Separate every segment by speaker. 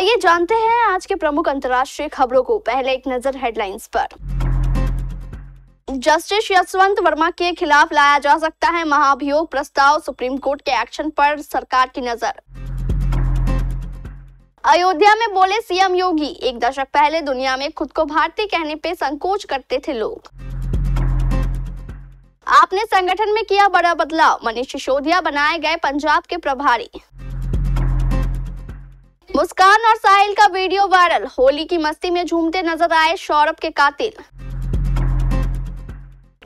Speaker 1: आइए जानते हैं आज के प्रमुख अंतर्राष्ट्रीय खबरों को। पहले एक नजर हेडलाइंस पर। जस्टिस यशवंत वर्मा के खिलाफ लाया जा सकता है महाभियोग प्रस्ताव, सुप्रीम कोर्ट के एक्शन पर सरकार की नजर। अयोध्या में बोले सीएम योगी, एक दशक पहले दुनिया में खुद को भारतीय कहने पे संकोच करते थे लोग। आपने संगठन में किया बड़ा बदलाव, मनीष सिसोदिया बनाए गए पंजाब के प्रभारी। मुस्कान और साहिल का वीडियो वायरल, होली की मस्ती में झूमते नजर आए सौरभ के कातिल।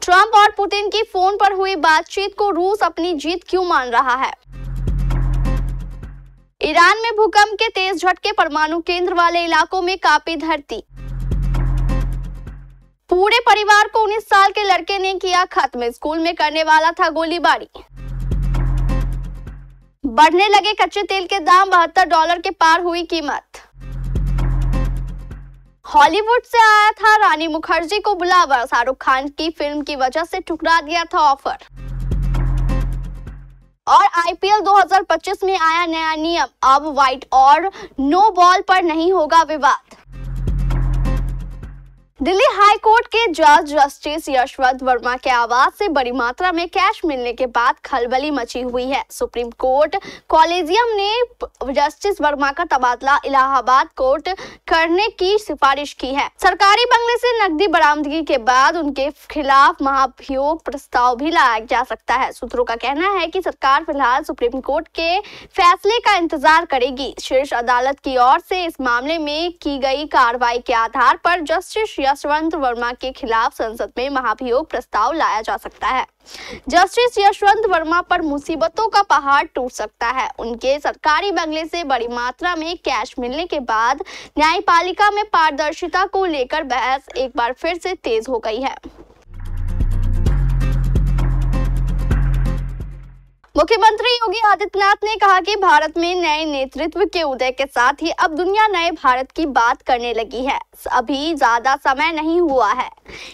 Speaker 1: ट्रंप और पुतिन की फोन पर हुई बातचीत को रूस अपनी जीत क्यों मान रहा है। ईरान में भूकंप के तेज झटके, परमाणु केंद्र वाले इलाकों में कांपी धरती। पूरे परिवार को 19 साल के लड़के ने किया खत्म, स्कूल में करने वाला था गोलीबारी। बढ़ने लगे कच्चे तेल के दाम, $72 के पार हुई कीमत। हॉलीवुड से आया था रानी मुखर्जी को बुलावा, शाहरुख खान की फिल्म की वजह से ठुकरा दिया था ऑफर। और आईपीएल 2025 में आया नया नियम, अब वाइड और नो बॉल पर नहीं होगा विवाद। दिल्ली हाई कोर्ट के जज जस्टिस यशवंत वर्मा के आवास से बड़ी मात्रा में कैश मिलने के बाद खलबली मची हुई है। सुप्रीम कोर्ट कॉलेजियम ने जस्टिस वर्मा का तबादला इलाहाबाद कोर्ट करने की सिफारिश की है। सरकारी बंगले से नकदी बरामदगी के बाद उनके खिलाफ महाभियोग प्रस्ताव भी लाया जा सकता है। सूत्रों का कहना है कि सरकार फिलहाल सुप्रीम कोर्ट के फैसले का इंतजार करेगी। शीर्ष अदालत की ओर से इस मामले में की गई कार्रवाई के आधार पर जस्टिस यशवंत वर्मा के खिलाफ संसद में महाभियोग प्रस्ताव लाया जा सकता है। जस्टिस यशवंत वर्मा पर मुसीबतों का पहाड़ टूट सकता है। उनके सरकारी बंगले से बड़ी मात्रा में कैश मिलने के बाद न्यायपालिका में पारदर्शिता को लेकर बहस एक बार फिर से तेज हो गई है। मुख्यमंत्री योगी आदित्यनाथ ने कहा कि भारत में नए नेतृत्व के उदय के साथ ही अब दुनिया नए भारत की बात करने लगी है। अभी ज्यादा समय नहीं हुआ है,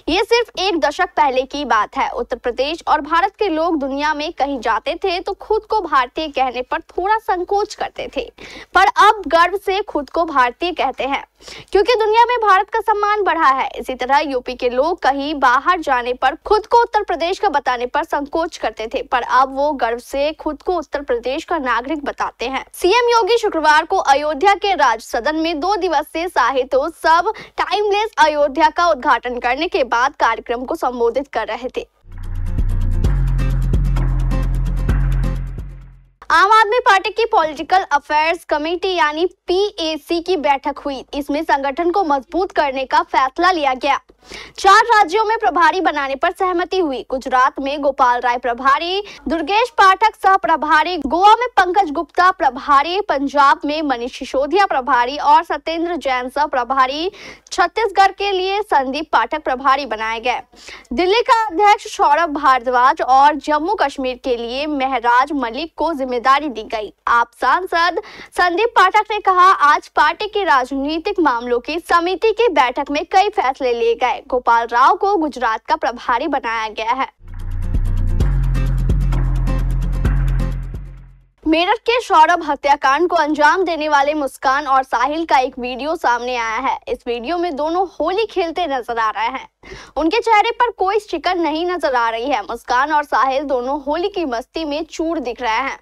Speaker 1: ये सिर्फ एक दशक पहले की बात है। उत्तर प्रदेश और भारत के लोग दुनिया में कहीं जाते थे तो खुद को भारतीय कहने पर थोड़ा संकोच करते थे, पर अब गर्व से खुद को भारतीय कहते हैं क्योंकि दुनिया में भारत का सम्मान बढ़ा है। इसी तरह यूपी के लोग कहीं बाहर जाने पर खुद को उत्तर प्रदेश का बताने पर संकोच करते थे, पर अब वो गर्व से खुद को उत्तर प्रदेश का नागरिक बताते हैं। सीएम योगी शुक्रवार को अयोध्या के राज सदन में 2 दिवसीय साहित्योत्सव टाइमलेस अयोध्या का उद्घाटन करने के बाद कार्यक्रम को संबोधित कर रहे थे। आम आदमी पार्टी की पॉलिटिकल अफेयर्स कमेटी यानी पीएसी की बैठक हुई। इसमें संगठन को मजबूत करने का फैसला लिया गया। 4 राज्यों में प्रभारी बनाने पर सहमति हुई। गुजरात में गोपाल राय प्रभारी, दुर्गेश पाठक सह प्रभारी, गोवा में पंकज गुप्ता प्रभारी, पंजाब में मनीष सिसोदिया प्रभारी और सत्येंद्र जैन सह प्रभारी, छत्तीसगढ़ के लिए संदीप पाठक प्रभारी बनाए गए। दिल्ली का अध्यक्ष सौरभ भारद्वाज और जम्मू कश्मीर के लिए महराज मलिक को जिम्मेदारी दी गई। आप सांसद संदीप पाठक ने कहा, आज पार्टी की राजनीतिक मामलों की समिति की बैठक में कई फैसले लिए गए। गोपाल राव को गुजरात का प्रभारी बनाया गया है। मेरठ के सौरभ हत्याकांड को अंजाम देने वाले मुस्कान और साहिल का एक वीडियो सामने आया है। इस वीडियो में दोनों होली खेलते नजर आ रहे हैं। उनके चेहरे पर कोई शिकन नहीं नजर आ रही है। मुस्कान और साहिल दोनों होली की मस्ती में चूर दिख रहे हैं।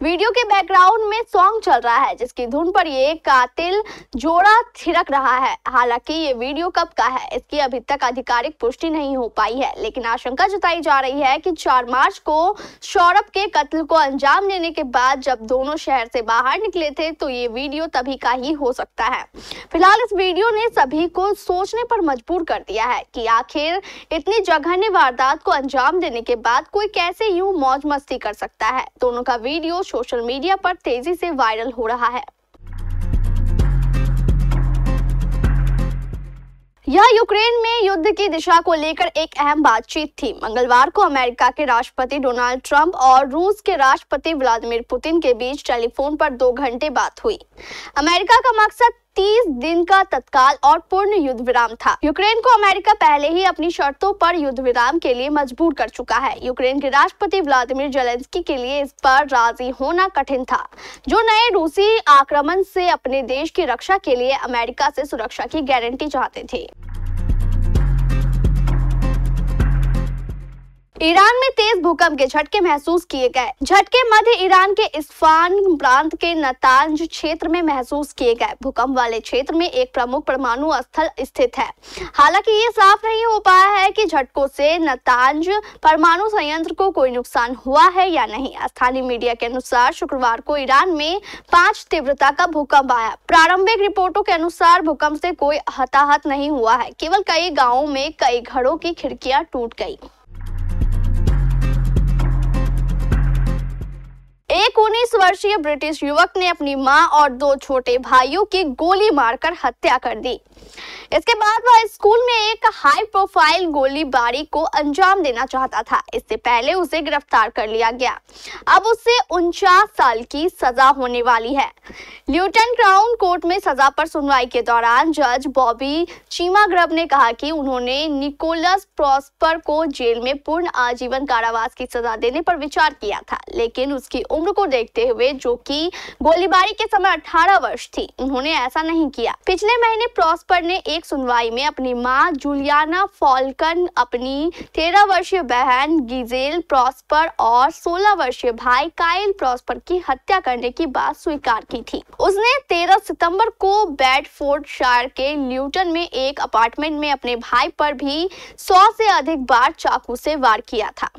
Speaker 1: वीडियो के बैकग्राउंड में सॉन्ग चल रहा है जिसकी धुन पर ये कातिल जोड़ा थिरक रहा है। हालांकि ये वीडियो कब का है इसकी अभी तक आधिकारिक पुष्टि नहीं हो पाई है, लेकिन आशंका जताई जा रही है कि 4 मार्च को सौरभ के कत्ल को अंजाम देने के बाद जब दोनों शहर से बाहर निकले थे तो ये वीडियो तभी का ही हो सकता है। फिलहाल इस वीडियो ने सभी को सोचने पर मजबूर कर दिया है कि आखिर इतनी जघन्य वारदात को अंजाम देने के बाद कोई कैसे यूं मौज मस्ती कर सकता है। दोनों का वीडियो सोशल मीडिया पर तेजी से वायरल हो रहा है। यह यूक्रेन में युद्ध की दिशा को लेकर एक अहम बातचीत थी। मंगलवार को अमेरिका के राष्ट्रपति डोनाल्ड ट्रंप और रूस के राष्ट्रपति व्लादिमीर पुतिन के बीच टेलीफोन पर 2 घंटे बात हुई। अमेरिका का मकसद 30 दिन का तत्काल और पूर्ण युद्ध विराम था। यूक्रेन को अमेरिका पहले ही अपनी शर्तों पर युद्ध विराम के लिए मजबूर कर चुका है। यूक्रेन के राष्ट्रपति व्लादिमीर जेलेंस्की के लिए इस पर राजी होना कठिन था, जो नए रूसी आक्रमण से अपने देश की रक्षा के लिए अमेरिका से सुरक्षा की गारंटी चाहते थे। ईरान में तेज भूकंप के झटके महसूस किए गए। झटके मध्य ईरान के इस्फान प्रांत के नतांज क्षेत्र में महसूस किए गए। भूकंप वाले क्षेत्र में एक प्रमुख परमाणु स्थल स्थित है। हालांकि ये साफ नहीं हो पाया है कि झटकों से नतांज परमाणु संयंत्र को कोई नुकसान हुआ है या नहीं। स्थानीय मीडिया के अनुसार शुक्रवार को ईरान में 5 तीव्रता का भूकंप आया। प्रारंभिक रिपोर्टों के अनुसार भूकंप से कोई हताहत नहीं हुआ है, केवल कई गाँवों में कई घरों की खिड़कियां टूट गई। एक 19 वर्षीय ब्रिटिश युवक ने अपनी मां और 2 छोटे भाइयों की गोली मारकर हत्या कर दी। इसके बाद वह स्कूल में एक हाई प्रोफाइल गोलीबारी को अंजाम देना चाहता था। इससे पहले उसे गिरफ्तार कर लिया गया। अब उसे 49 साल की सजा होने वाली है। ल्यूटन क्राउन कोर्ट में सजा पर सुनवाई के दौरान जज बॉबी चीमाग्रब ने कहा कि उन्होंने निकोलस प्रॉस्पर को जेल में पूर्ण आजीवन कारावास की सजा देने पर विचार किया था, लेकिन उसकी उम्र को देखते हुए, जो कि गोलीबारी के समय 18 वर्ष थी, उन्होंने ऐसा नहीं किया। पिछले महीने प्रॉस्पर ने एक सुनवाई में अपनी मां जूलियाना फॉल्कन, अपनी 13 वर्षीय बहन गिजेल प्रॉस्पर और 16 वर्षीय भाई काइल प्रॉस्पर की हत्या करने की बात स्वीकार की थी। उसने 13 सितंबर को बेडफोर्डशायर के ल्यूटन में एक अपार्टमेंट में अपने भाई पर भी 100 से अधिक बार चाकू से वार किया था।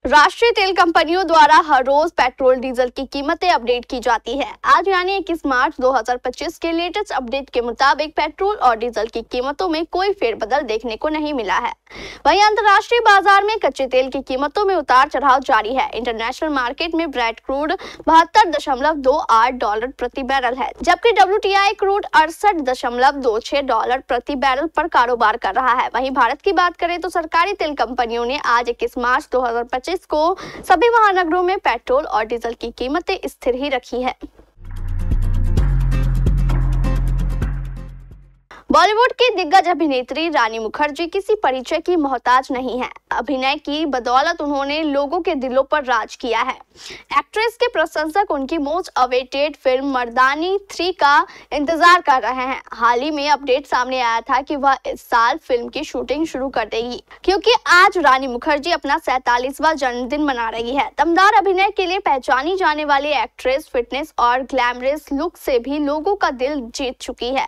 Speaker 1: राष्ट्रीय तेल कंपनियों द्वारा हर रोज पेट्रोल डीजल की कीमतें अपडेट की जाती है। आज यानी 21 मार्च 2025 के लेटेस्ट अपडेट के मुताबिक पेट्रोल और डीजल की कीमतों में कोई फेरबदल देखने को नहीं मिला है। वहीं अंतर्राष्ट्रीय बाजार में कच्चे तेल की कीमतों में उतार चढ़ाव जारी है। इंटरनेशनल मार्केट में ब्रेंट क्रूड 72.28 डॉलर प्रति बैरल है, जबकि WTI क्रूड 68.26 डॉलर प्रति बैरल पर कारोबार कर रहा है। वहीं भारत की बात करें तो सरकारी तेल कंपनियों ने आज 21 मार्च 2025 को सभी महानगरों में पेट्रोल और डीजल की कीमतें स्थिर ही रखी है। बॉलीवुड की दिग्गज अभिनेत्री रानी मुखर्जी किसी परिचय की मोहताज नहीं है। अभिनय की बदौलत उन्होंने लोगों के दिलों पर राज किया है। एक्ट्रेस के प्रशंसक उनकी मोस्ट अवेटेड फिल्म मर्दानी 3 का इंतजार कर रहे हैं। हाल ही में अपडेट सामने आया था कि वह इस साल फिल्म की शूटिंग शुरू कर देगी, क्योंकि आज रानी मुखर्जी अपना 47वां जन्मदिन मना रही है। दमदार अभिनय के लिए पहचानी जाने वाली एक्ट्रेस फिटनेस और ग्लैमरस लुक से भी लोगों का दिल जीत चुकी है।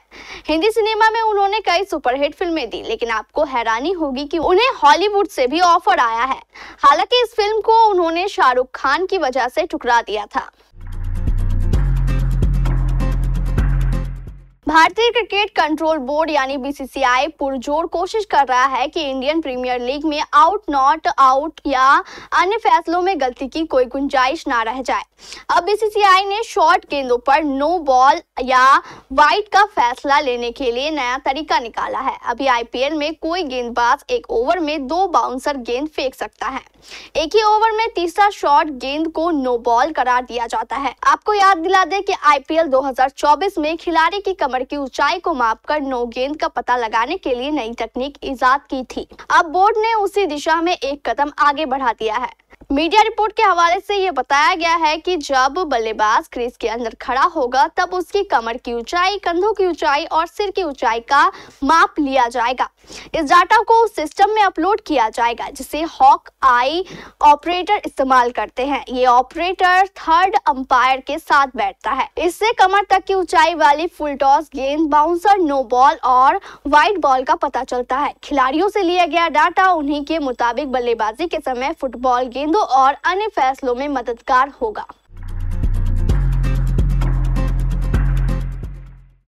Speaker 1: हिंदी सिनेमा में उन्होंने कई सुपरहिट फिल्में दी, लेकिन आपको हैरानी होगी कि उन्हें हॉलीवुड से भी ऑफर आया है। हालांकि इस फिल्म को उन्होंने शाहरुख खान की वजह से ठुकरा दिया था। भारतीय क्रिकेट कंट्रोल बोर्ड यानी BCCI पुरजोर कोशिश कर रहा है कि इंडियन प्रीमियर लीग में आउट, नॉट आउट या अन्य फैसलों में गलती की कोई गुंजाइश ना रह जाए। अब BCCI ने शॉर्ट गेंदों पर नो बॉल या वाइड का फैसला लेने के लिए नया तरीका निकाला है। अभी IPL में कोई गेंदबाज एक ओवर में 2 बाउंसर गेंद फेंक सकता है। एक ही ओवर में तीसरा शॉर्ट गेंद को नो बॉल करार दिया जाता है। आपको याद दिला दें कि IPL 2024 में खिलाड़ी की कमर की ऊंचाई को मापकर नो गेंद का पता लगाने के लिए नई तकनीक इजाद की थी। अब बोर्ड ने उसी दिशा में एक कदम आगे बढ़ा दिया है। मीडिया रिपोर्ट के हवाले से ये बताया गया है कि जब बल्लेबाज क्रीज के अंदर खड़ा होगा तब उसकी कमर की ऊंचाई, कंधों की ऊंचाई और सिर की ऊंचाई का माप लिया जाएगा। इस डाटा को उस सिस्टम में अपलोड किया जाएगा जिसे हॉक आई ऑपरेटर इस्तेमाल करते हैं। ये ऑपरेटर थर्ड अंपायर के साथ बैठता है। इससे कमर तक की ऊंचाई वाली फुल टॉस गेंद, बाउंसर, नो बॉल और वाइड बॉल का पता चलता है। खिलाड़ियों से लिया गया डाटा उन्हीं के मुताबिक बल्लेबाजी के समय फुटबॉल गेंदों और अन्य फैसलों में मददगार होगा।